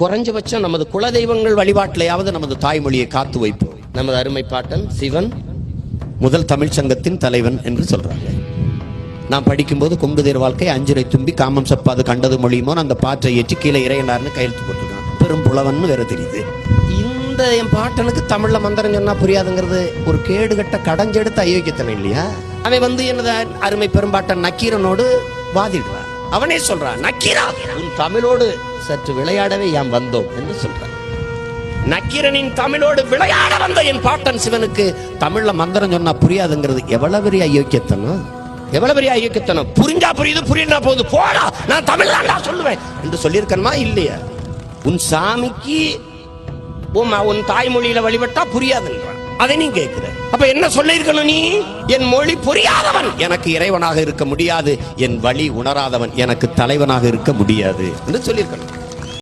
குறைஞ்சபட்சம் நமது குலதெய்வங்கள் வழிபாட்டிலையாவது நமது தாய்மொழியை காத்து வைப்போம். நமது அருமை பாட்டன் சிவன் முதல் தமிழ் சங்கத்தின் தலைவன் என்று சொல்றாங்க. நான் படிக்கும்போது கொங்குதேர் வாழ்க்கை அஞ்சுரை தும்பி காமம் சப்பாது கண்டது மொழியுமோ அந்த பாற்றை ஏற்றி கீழே இறையனார்னு கையெழுத்து போட்டிருக்கான். பெரும் புலவன் வேற தெரியுது. இந்த என் பாட்டனுக்கு தமிழ்ல மந்திரம் சொன்னா புரியாதுங்கிறது ஒரு கேடுகட்ட கடைஞ்செடுத்த அயோக்கியத்தனம் இல்லையா? அவன் என்னது அருமை பெரும்பாட்டன் நக்கீரனோடு வாதிடுறான். அவனே சொல்றான், நக்கீரா உன் தமிழோடு சற்று விளையாடவே யாம் வந்தோம் என்று சொல்றான். நக்கீரனின் தமிழோடு விளையாட வந்த என் பாட்டன் சிவனுக்கு தமிழ்ல மந்திரம் சொன்னா புரியாதுங்கிறது எவ்வளவு பெரிய அயோக்கியத்தனம், எவ்வளவு பெரிய அயோக்கியத்தனம். புரிஞ்சா புரியுது, புரியலா போகுது, போடா நான் தமிழ் தான் சொல்லுவேன் என்று சொல்லியிருக்கணுமா இல்லையா? உன் சாமிக்கு உன் தாய்மொழியில வழிபட்டா புரியாதுன்றான். அதை நீ கேட்கிற. அப்ப என்ன சொல்லிருக்கணும் நீ? என் மொழி புரியாதவன் எனக்கு இறைவனாக இருக்க முடியாது, என் வழி உணராதவன் எனக்கு தலைவனாக இருக்க முடியாது என்று சொல்லியிருக்கணும்.